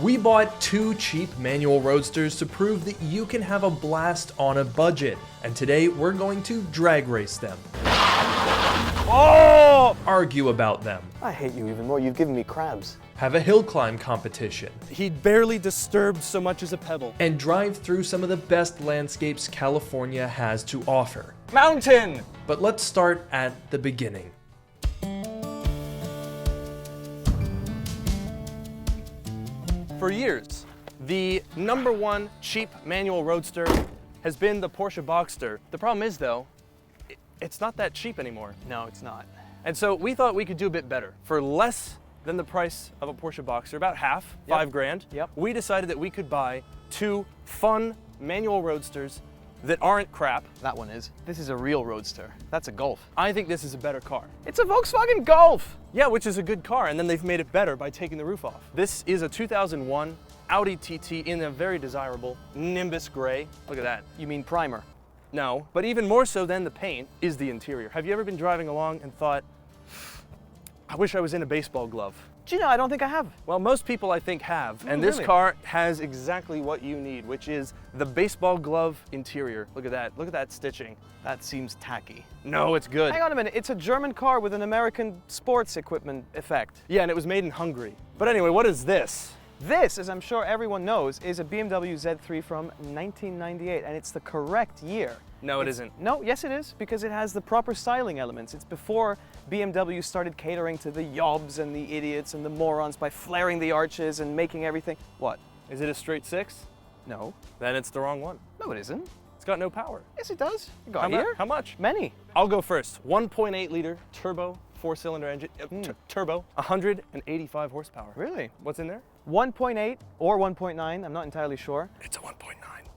We bought two cheap manual roadsters to prove that you can have a blast on a budget, and today we're going to drag race them. Oh! Argue about them. I hate you even more. You've given me crabs. Have a hill climb competition. He barely disturbed so much as a pebble. And drive through some of the best landscapes California has to offer. Mountain! But let's start at the beginning. For years, the #1 cheap manual roadster has been the Porsche Boxster. The problem is though, it's not that cheap anymore. No, it's not. And so we thought we could do a bit better. For less than the price of a Porsche Boxster, about half, Yep. $5,000, Yep. we decided that we could buy two fun manual roadsters that aren't crap. That one is. This is a real roadster. That's a Golf. I think this is a better car. It's a Volkswagen Golf! Yeah, which is a good car, and then they've made it better by taking the roof off. This is a 2001 Audi TT in a very desirable Nimbus gray. Look at that. You mean primer? No, but even more so than the paint is the interior. Have you ever been driving along and thought, I wish I was in a baseball glove? Do you know, I don't think I have. Well, most people I think have, and this really? car has exactly what you need, which is the baseball glove interior. Look at that stitching. That seems tacky. No, it's good. Hang on a minute, it's a German car with an American sports equipment effect. Yeah, and it was made in Hungary. But anyway, what is this? This, as I'm sure everyone knows, is a BMW Z3 from 1998, and it's the correct year. No, it isn't. No, yes it is, because it has the proper styling elements. It's before BMW started catering to the yobs and the idiots and the morons by flaring the arches and making everything. What? Is it a straight 6? No. Then it's the wrong one. No, it isn't. It's got no power. Yes, it does. You got How here. How much? Many. I'll go first. 1.8 liter turbo, 4-cylinder engine. Turbo, 185 horsepower. Really? What's in there? 1.8 or 1.9, I'm not entirely sure. It's a 1.9.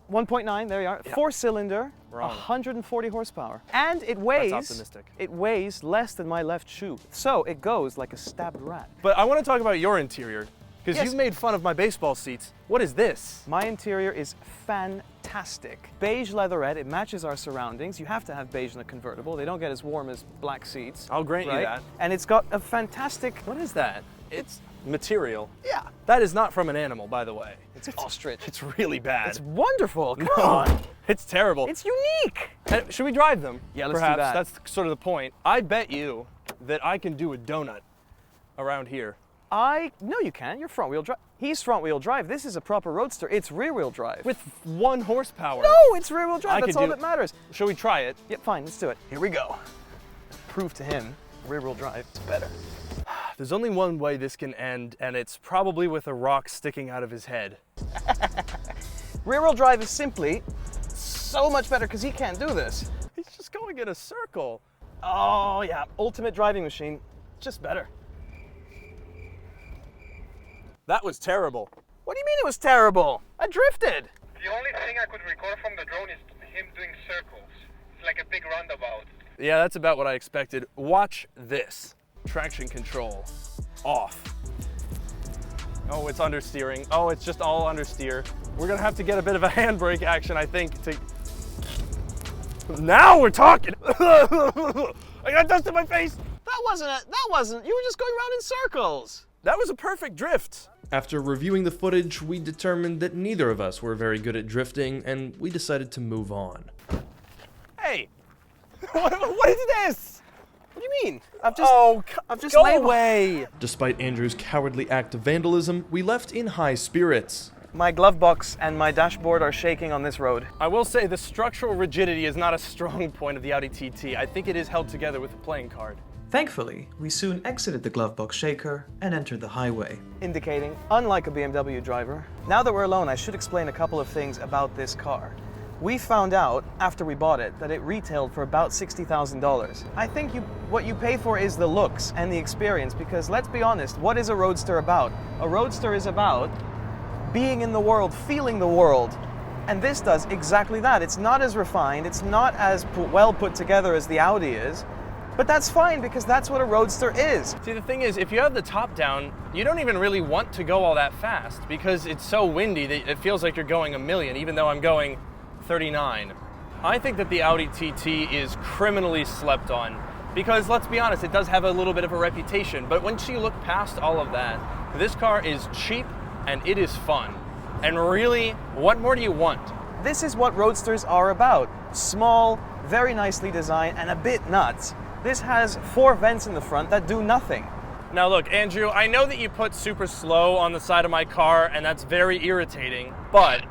1.9, there you are. Yeah. 4-cylinder, Wrong. 140 horsepower. And it weighs, optimistic. It weighs less than my left shoe. So it goes like a stabbed rat. But I want to talk about your interior, because Yes. you've made fun of my baseball seats. What is this? My interior is fantastic. Beige leatherette, it matches our surroundings. You have to have beige in a convertible. They don't get as warm as black seats. I'll grant you right? that. And it's got a fantastic, What is that? It's material. yeah, That is not from an animal, by the way. it's ostrich. It's really bad. It's wonderful, come on. It's terrible. It's unique. Should we drive them? Yeah, let's do Perhaps. that. That's sort of the point. I bet you that I can do a donut around here. No you can't, you're front wheel drive. He's front wheel drive, this is a proper roadster. It's rear wheel drive. With 1 horsepower. No, it's rear wheel drive, I that's could all do- that matters. Shall we try it? Yep, fine, let's do it. Here we go. Prove to him, rear wheel drive is better. There's only one way this can end, and it's probably with a rock sticking out of his head. Rear wheel drive is simply so much better because he can't do this. He's just going in a circle. Oh yeah, ultimate driving machine, just better. That was terrible. What do you mean it was terrible? I drifted. The only thing I could record from the drone is him doing circles. It's like a big roundabout. Yeah, that's about what I expected. Watch this. Traction control off. Oh, it's understeering. Oh, it's just all understeer. We're gonna have to get a bit of a handbrake action, I think, to... Now we're talking! I got dust in my face! That wasn't, you were just going around in circles. That was a perfect drift. After reviewing the footage, we determined that neither of us were very good at drifting, and we decided to move on. Hey, what is this? What do you mean? I've just Go labeled- away! Despite Andrew's cowardly act of vandalism, we left in high spirits. My glove box and my dashboard are shaking on this road. I will say the structural rigidity is not a strong point of the Audi TT. I think it is held together with a playing card. Thankfully, we soon exited the glovebox shaker and entered the highway. Indicating, unlike a BMW driver. Now that we're alone, I should explain a couple of things about this car. We found out, after we bought it, that it retailed for about $60,000. I think what you pay for is the looks and the experience, because let's be honest, what is a Roadster about? A Roadster is about being in the world, feeling the world. And this does exactly that. It's not as refined, it's not as well put together as the Audi is, but that's fine because that's what a Roadster is. See, the thing is, if you have the top down, you don't even really want to go all that fast because it's so windy that it feels like you're going a million, even though I'm going 39. I think that the Audi TT is criminally slept on because, let's be honest, it does have a little bit of a reputation, but once you look past all of that, this car is cheap, and it is fun. And really, what more do you want? This is what roadsters are about. Small, very nicely designed, and a bit nuts. This has 4 vents in the front that do nothing. Now look, Andrew, I know that you put super slow on the side of my car, and that's very irritating, but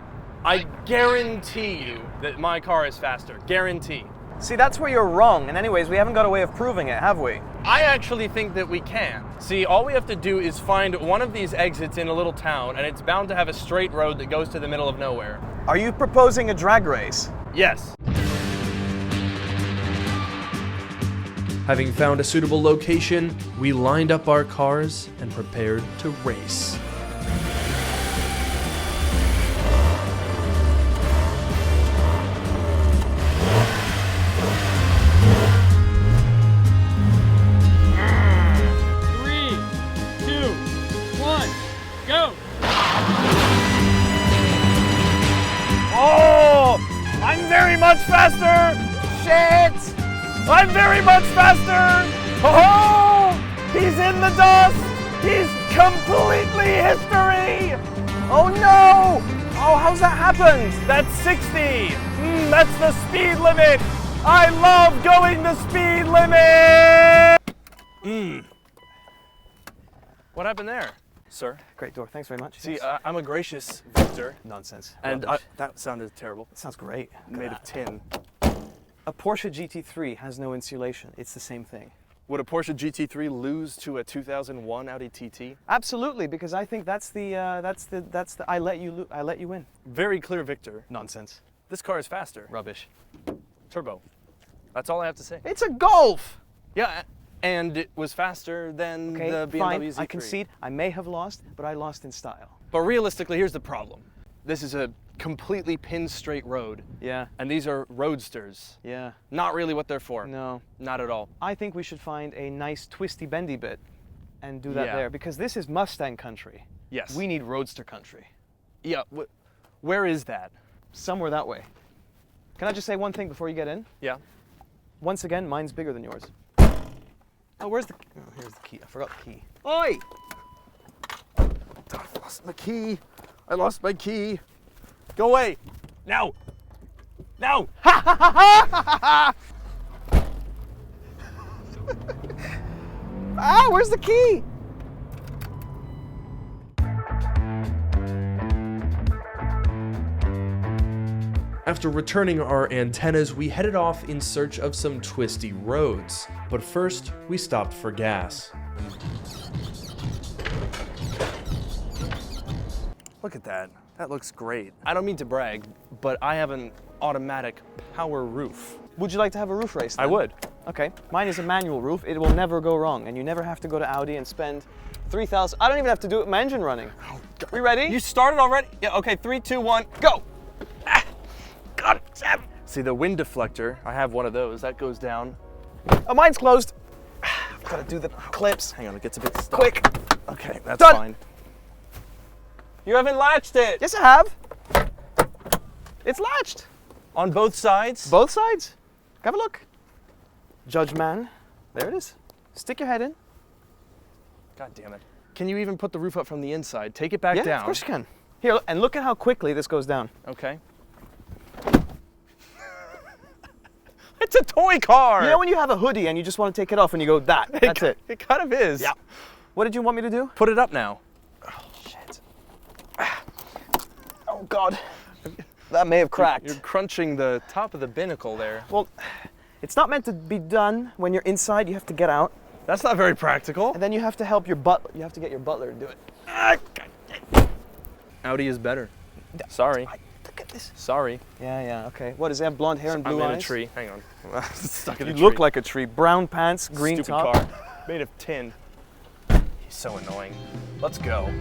I guarantee you that my car is faster. Guarantee. See, that's where you're wrong, and anyways, we haven't got a way of proving it, have we? I actually think that we can. See, all we have to do is find one of these exits in a little town, and it's bound to have a straight road that goes to the middle of nowhere. Are you proposing a drag race? Yes. Having found a suitable location, we lined up our cars and prepared to race. Oh, I'm very much faster! Shit! I'm very much faster! Oh, he's in the dust! He's completely history! Oh no! Oh, how's that happened? That's 60! That's the speed limit! I love going the speed limit! What happened there, sir? Great door, thanks very much. See, I'm a gracious Victor. Nonsense. And Rubbish. that sounded terrible. That sounds great. Made of tin. A Porsche GT3 has no insulation. It's the same thing. Would a Porsche GT3 lose to a 2001 Audi TT? Absolutely, because I think that's the I let you win. Very clear victor. Nonsense. This car is faster. Rubbish. Turbo. That's all I have to say. It's a Golf. Yeah, and it was faster than Okay, the BMW fine. Z3. I concede. I may have lost, but I lost in style. But realistically, here's the problem. This is a completely pin straight road, Yeah. and these are roadsters. Yeah. Not really what they're for. No. Not at all. I think we should find a nice twisty bendy bit and do that Yeah. there, because this is Mustang country. Yes. We need roadster country. Yeah. Where is that? Somewhere that way. Can I just say one thing before you get in? Yeah. Once again, mine's bigger than yours. Oh, where's the... Oh, here's the key. I forgot the key. Oi! I lost my key. I lost my key. Go away. Now. Now. Ah, where's the key? After returning our antennas, we headed off in search of some twisty roads. But first, we stopped for gas. Look at that. That looks great. I don't mean to brag, but I have an automatic power roof. Would you like to have a roof race then? I would. Okay. Mine is a manual roof. It will never go wrong, and you never have to go to Audi and spend 3,000. I don't even have to do it with my engine running. Oh, We ready? You started already? Yeah, okay, 3, 2, 1, go! Ah, God damn. See, the wind deflector, I have one of those. That goes down. Oh, mine's closed. I've got to do the clips. Hang on, it gets a bit stuck. Quick. Okay, that's Done. fine. You haven't latched it! Yes, I have. It's latched. On both sides? Both sides. Have a look. Judge man. There it is. Stick your head in. God damn it. Can you even put the roof up from the inside? Take it back Yeah, down. of course you can. Here, look, and look at how quickly this goes down. Okay. It's a toy car! You know when you have a hoodie and you just want to take it off and you go, that's it. It kind of is. Yeah. What did you want me to do? Put it up now. Shit. Oh, God. That may have cracked. You're crunching the top of the binnacle there. Well, it's not meant to be done when you're inside. You have to get out. That's not very practical. And then you have to help your butler. You have to get your butler to do it. Audi is better. Sorry. Look at this. Sorry. Yeah, okay. What, does he have blonde hair and blue I'm eyes? in a tree. Hang on. Stuck in You a tree. look like a tree. Brown pants, green Stupid top. car. Made of tin. He's so annoying. Let's go.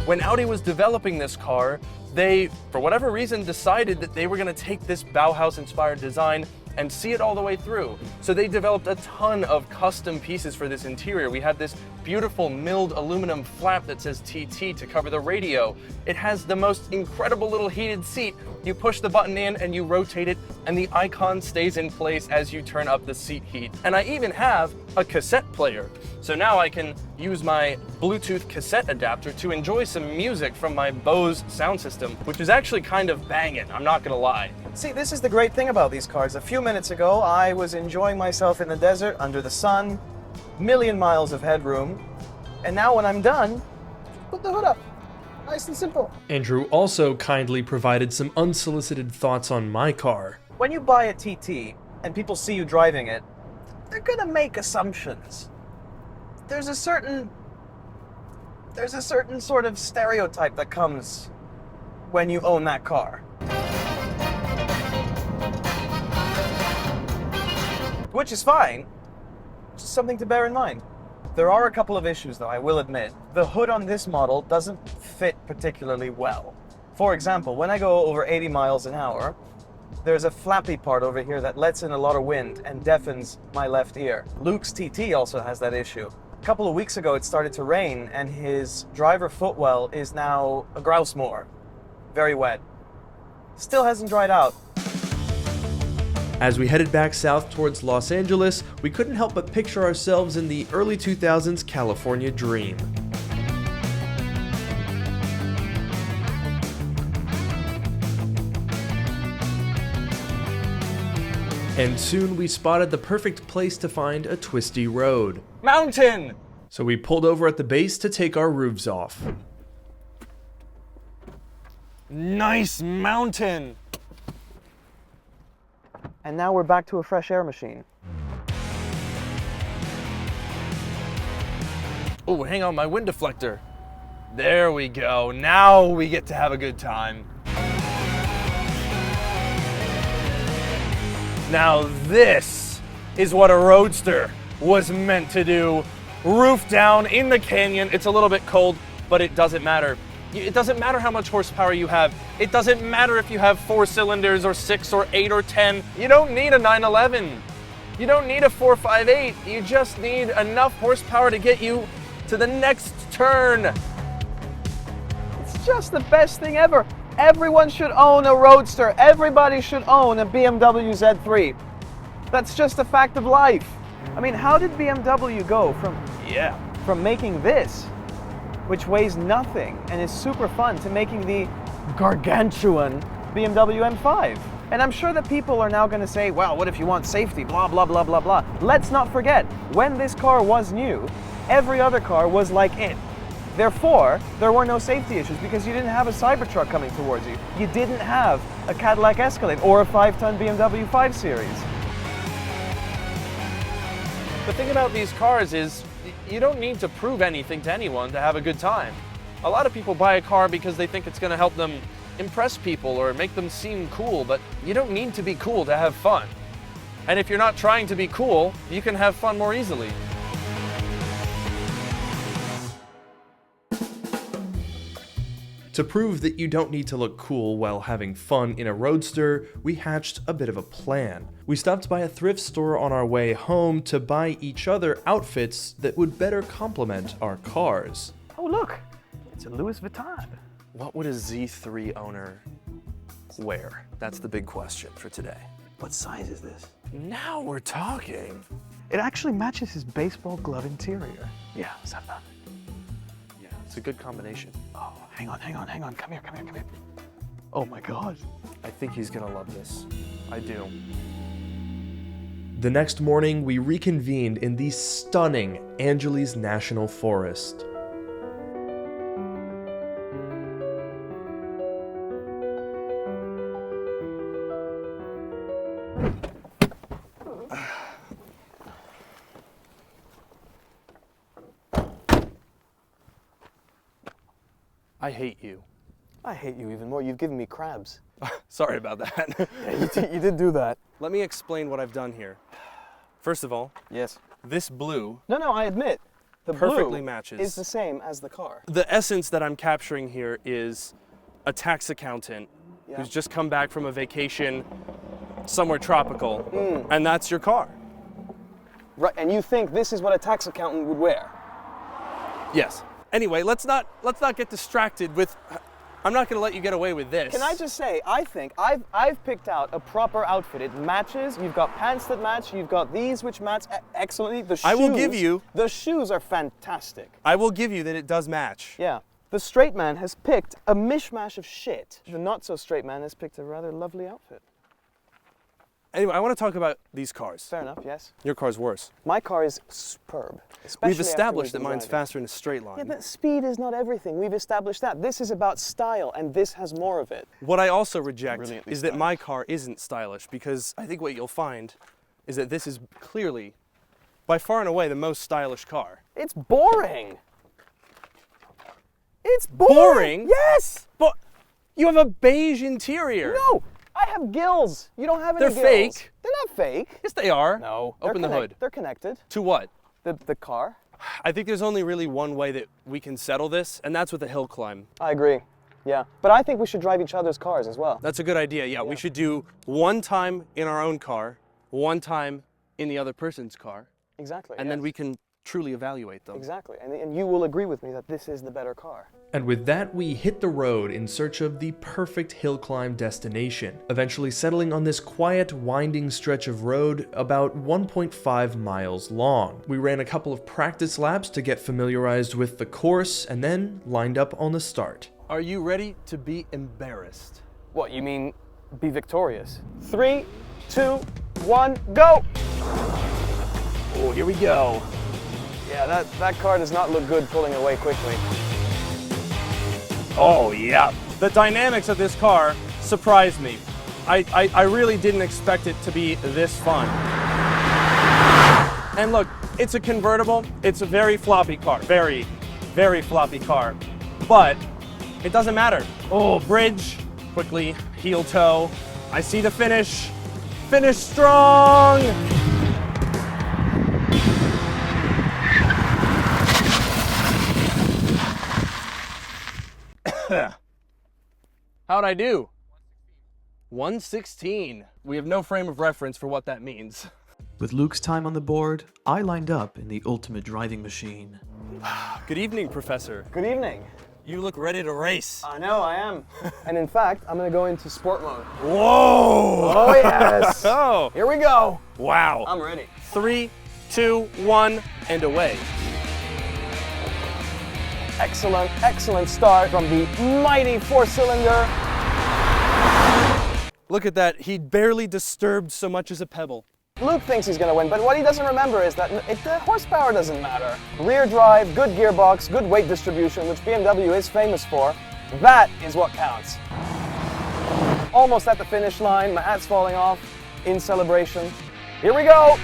When Audi was developing this car, they, for whatever reason, decided that they were going to take this Bauhaus-inspired design and see it all the way through. So they developed a ton of custom pieces for this interior. We had this beautiful milled aluminum flap that says TT to cover the radio. It has the most incredible little heated seat You push the button in and you rotate it, and the icon stays in place as you turn up the seat heat. And I even have a cassette player. So now I can use my Bluetooth cassette adapter to enjoy some music from my Bose sound system, which is actually kind of banging, I'm not gonna lie. See, this is the great thing about these cars. A few minutes ago, I was enjoying myself in the desert, under the sun, million miles of headroom, and now when I'm done, put the hood up. Nice and simple. Andrew also kindly provided some unsolicited thoughts on my car. When you buy a TT and people see you driving it, they're gonna make assumptions. There's a certain sort of stereotype that comes when you own that car. Which is fine, just something to bear in mind. There are a couple of issues though, I will admit. The hood on this model doesn't fit particularly well. For example, when I go over 80 miles an hour, there's a flappy part over here that lets in a lot of wind and deafens my left ear. Luke's TT also has that issue. A couple of weeks ago it started to rain and his driver footwell is now a grouse moor. Very wet. Still hasn't dried out. As we headed back south towards Los Angeles, we couldn't help but picture ourselves in the early 2000s California dream. And soon we spotted the perfect place to find a twisty road. Mountain! So we pulled over at the base to take our roofs off. Nice mountain! And now we're back to a fresh air machine. Oh, hang on, my wind deflector. There we go. Now we get to have a good time. Now this is what a roadster was meant to do. Roof down in the canyon. It's a little bit cold, but it doesn't matter. It doesn't matter how much horsepower you have. It doesn't matter if you have 4 cylinders or 6 or 8 or 10. You don't need a 911. You don't need a 458. You just need enough horsepower to get you to the next turn. It's just the best thing ever. Everyone should own a roadster. Everybody should own a BMW Z3. That's just a fact of life. I mean, how did BMW go from making this, which weighs nothing and is super fun, to making the gargantuan BMW M5? And I'm sure that people are now going to say, well, what if you want safety, blah, blah, blah, blah, blah. Let's not forget, when this car was new, every other car was like it. Therefore, there were no safety issues because you didn't have a Cybertruck coming towards you. You didn't have a Cadillac Escalade or a 5-ton BMW 5 Series. The thing about these cars is you don't need to prove anything to anyone to have a good time. A lot of people buy a car because they think it's going to help them impress people or make them seem cool, but you don't need to be cool to have fun. And if you're not trying to be cool, you can have fun more easily. To prove that you don't need to look cool while having fun in a roadster, we hatched a bit of a plan. We stopped by a thrift store on our way home to buy each other outfits that would better complement our cars. Oh, look, it's a Louis Vuitton. What would a Z3 owner wear? That's the big question for today. What size is this? Now we're talking. It actually matches his baseball glove interior. Yeah, let's have that. Yeah, it's a good combination. Oh, hang on. Come here. Oh my God. I think he's gonna love this. I do. The next morning, we reconvened in the stunning Angeles National Forest. I hate you. I hate you even more. You've given me crabs. Sorry about that. Yeah, you did do that. Let me explain what I've done here. First of all, Yes. this blue No, I admit. The perfectly blue matches. is the same as the car. The essence that I'm capturing here is a tax accountant Yeah. who's just come back from a vacation somewhere tropical, and that's your car. Right, and you think this is what a tax accountant would wear? Yes. Anyway, let's not get distracted with I'm not gonna let you get away with this. Can I just say, I think I've picked out a proper outfit. It matches. You've got pants that match. You've got these which match excellently. The shoes, I will give you. The shoes are fantastic. I will give you that it does match. Yeah. The straight man has picked a mishmash of shit. The not so straight man has picked a rather lovely outfit. Anyway, I want to talk about these cars. Fair enough, yes. Your car's worse. My car is superb. Especially We've established after that mine's we've been faster in a straight line. driving. Yeah, but speed is not everything. We've established that. This is about style, and this has more of it. What I also reject Brilliantly is that my car isn't stylish, because I think what you'll find is that this is clearly, by far and away, the most stylish car. It's boring. It's Boring? Yes! But you have a beige interior. No! I have gills. You don't have any They're gills. fake. They're not fake. Yes, they are. No. Open the hood. They're connected. To what? The car. I think there's only really one way that we can settle this, and that's with a hill climb. I agree. Yeah. But I think we should drive each other's cars as well. That's a good idea. Yeah, we should do one time in our own car, one time in the other person's car, Exactly. and then we can truly evaluate them. Exactly. And you will agree with me that this is the better car. And with that, we hit the road in search of the perfect hill climb destination, eventually settling on this quiet, winding stretch of road about 1.5 miles long. We ran a couple of practice laps to get familiarized with the course, and then lined up on the start. Are you ready to be embarrassed? What, you mean be victorious? 3, 2, 1, go! Oh, here we go. Yeah, that car does not look good pulling away quickly. Oh, yeah. The dynamics of this car surprised me. I really didn't expect it to be this fun. And look, it's a convertible. It's a very floppy car. Very, very floppy car. But it doesn't matter. Oh, bridge. Quickly, heel toe. I see the finish. Finish strong! How'd I do? 116. We have no frame of reference for what that means. With Luke's time on the board, I lined up in the ultimate driving machine. Good evening, Professor. Good evening. You look ready to race. I know, I am. And in fact, I'm gonna go into sport mode. Whoa! Oh yes! Oh, Here we go. wow. I'm ready. 3, 2, 1, and away. Excellent, excellent start from the mighty four-cylinder. Look at that. He barely disturbed so much as a pebble. Luke thinks he's gonna win, but what he doesn't remember is that the horsepower doesn't matter. Rear drive, good gearbox, good weight distribution, which BMW is famous for. That is what counts. Almost at the finish line, my hat's falling off in celebration. Here we go!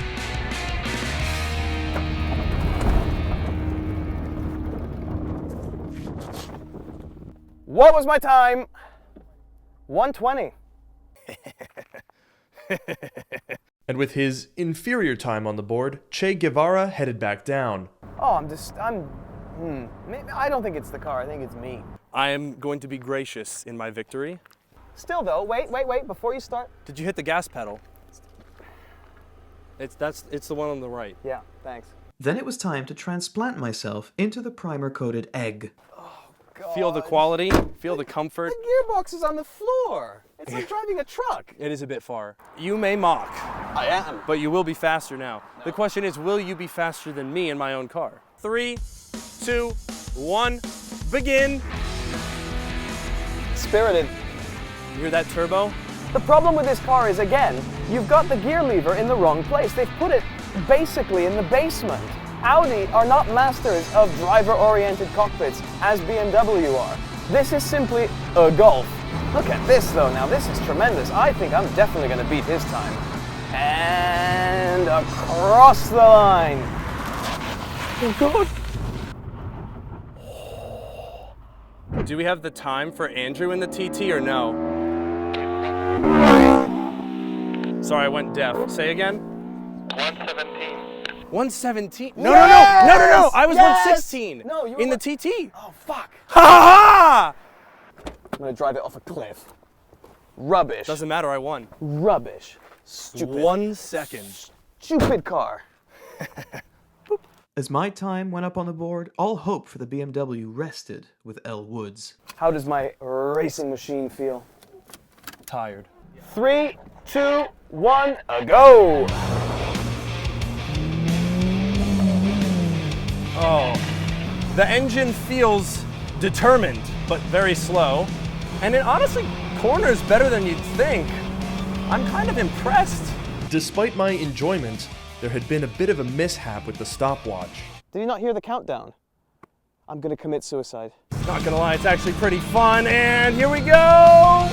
What was my time? 1:20. And with his inferior time on the board, Che Guevara headed back down. Oh, I don't think it's the car, I think it's me. I am going to be gracious in my victory. Still though, wait, before you start. Did you hit the gas pedal? It's the one on the right. Yeah, thanks. Then it was time to transplant myself into the primer-coated egg. Feel the quality, feel the comfort. The gearbox is on the floor. It's like driving a truck. It is a bit far. You may mock, I am. but you will be faster now. The question is, will you be faster than me in my own car? 3, 2, 1, begin. Spirited. You hear that turbo? The problem with this car is, again, you've got the gear lever in the wrong place. They've put it basically in the basement. Audi are not masters of driver-oriented cockpits as BMW are. This is simply a Golf. Look at this though now, this is tremendous. I think I'm definitely gonna beat his time. And across the line. Oh God. Do we have the time for Andrew in the TT or no? Sorry, I went deaf. Say again? 117. 117? No, Yes! no! I was Yes! 116 No, you in were the TT. Oh fuck. Ha ha! I'm gonna drive it off a cliff. Rubbish. Doesn't matter, I won. Rubbish. Stupid. 1 second. Stupid car. As my time went up on the board, all hope for the BMW rested with Elle Woods. How does my racing machine feel? Tired. 3, 2, 1, a go! Oh, the engine feels determined, but very slow. And it honestly corners better than you'd think. I'm kind of impressed. Despite my enjoyment, there had been a bit of a mishap with the stopwatch. Did you not hear the countdown? I'm gonna commit suicide. Not gonna lie, it's actually pretty fun, and here we go!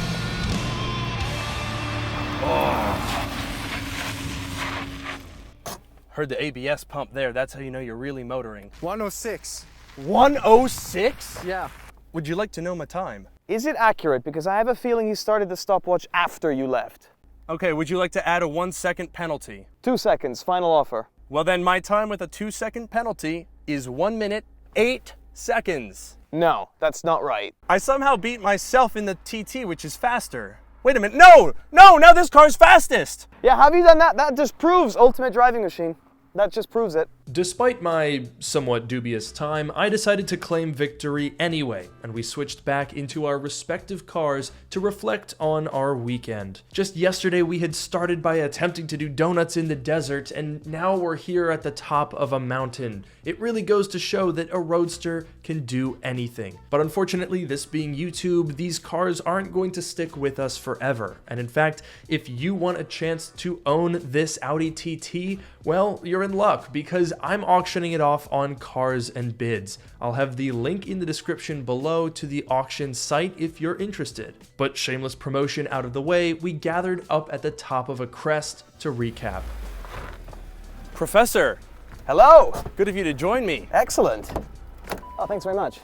Heard the ABS pump there, that's how you know you're really motoring. 106. 106? Yeah. Would you like to know my time? Is it accurate? Because I have a feeling he started the stopwatch after you left. Okay, would you like to add a 1-second penalty? 2 seconds, final offer. Well then, my time with a 2-second penalty is 1 minute, 8 seconds. No, that's not right. I somehow beat myself in the TT, which is faster. Wait a minute, no, now this car's fastest. Yeah, have you done that? That just proves Ultimate Driving Machine. That just proves it. Despite my somewhat dubious time, I decided to claim victory anyway, and we switched back into our respective cars to reflect on our weekend. Just yesterday we had started by attempting to do donuts in the desert, and now we're here at the top of a mountain. It really goes to show that a roadster can do anything. But unfortunately, this being YouTube, these cars aren't going to stick with us forever. And in fact, if you want a chance to own this Audi TT, well, you're in luck, because I'm auctioning it off on Cars and Bids. I'll have the link in the description below to the auction site if you're interested. But shameless promotion out of the way, we gathered up at the top of a crest to recap. Professor, Hello! good of you to join me. Excellent. Oh, thanks very much.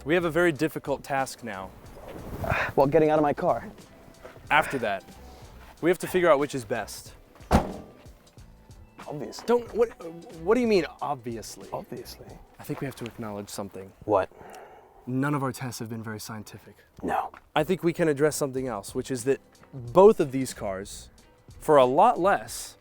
We have a very difficult task now. Well, getting out of my car. After that, we have to figure out which is best. Obviously. What do you mean, obviously? Obviously. I think we have to acknowledge something. What? None of our tests have been very scientific. No. I think we can address something else, which is that both of these cars, for a lot less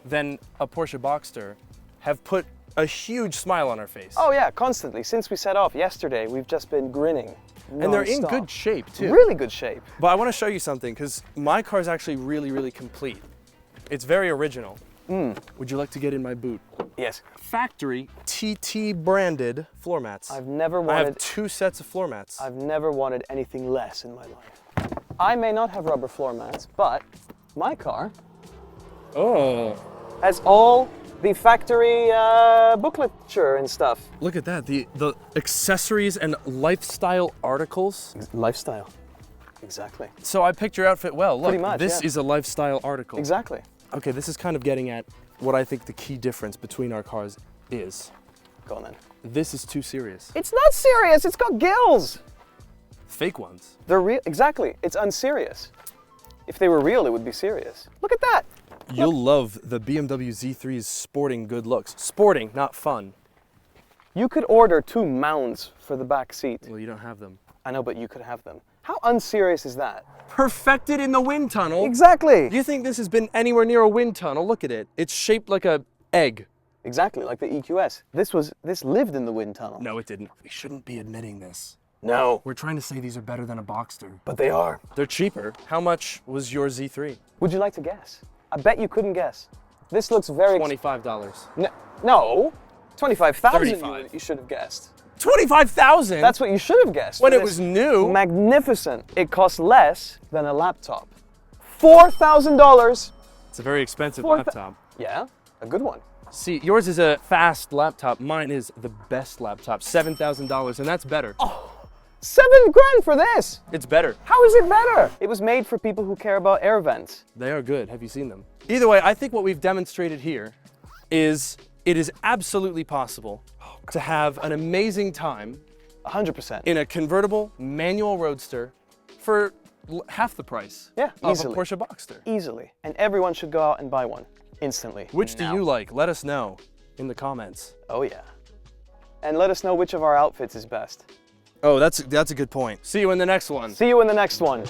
than a Porsche Boxster, have put a huge smile on our face. Oh yeah, constantly. Since we set off yesterday, we've just been grinning. And they're in non-stop. good shape, too. Really good shape. But I want to show you something, because my car is actually really, really complete. It's very original. Would you like to get in my boot? Yes. Factory TT branded floor mats. I've never I have wanted 2 sets of floor mats. I've never wanted anything less in my life. I may not have rubber floor mats, but my car has all the factory bookletture and stuff. Look at that, the accessories and lifestyle articles. Lifestyle. Exactly. So I picked your outfit well. Look, Pretty much, this yeah. is a lifestyle article. Exactly. Okay, this is kind of getting at what I think the key difference between our cars is. Go on then. This is too serious. It's not serious. It's got gills. Fake ones. They're real. Exactly. It's unserious. If they were real, it would be serious. Look at that. You'll love the BMW Z3's sporting good looks. Sporting, not fun. You could order 2 mounds for the back seat. Well, you don't have them. I know, but you could have them. How unserious is that? Perfected in the wind tunnel. Exactly. Do you think this has been anywhere near a wind tunnel? Look at it. It's shaped like a egg. Exactly, like the EQS. This lived in the wind tunnel. No, it didn't. We shouldn't be admitting this. No. We're trying to say these are better than a Boxster. But they are. They're cheaper. How much was your Z3? Would you like to guess? I bet you couldn't guess. This looks very... $25. No. 25,000 35. you should have guessed. 25,000? That's what you should have guessed. When for it this was new. Magnificent. It costs less than a laptop. $4,000. It's a very expensive Four- laptop. Yeah, a good one. See, yours is a fast laptop. Mine is the best laptop, $7,000, and that's better. $7,000 for this. It's better. How is it better? It was made for people who care about air vents. They are good. Have you seen them? Either way, I think what we've demonstrated here is it is absolutely possible to have an amazing time 100%. in a convertible manual roadster for half the price Yeah, of easily. a Porsche Boxster. Easily. And everyone should go out and buy one instantly. Which do Now. you like? Let us know in the comments. Oh yeah. And let us know which of our outfits is best. Oh, that's a good point. See you in the next one. See you in the next one.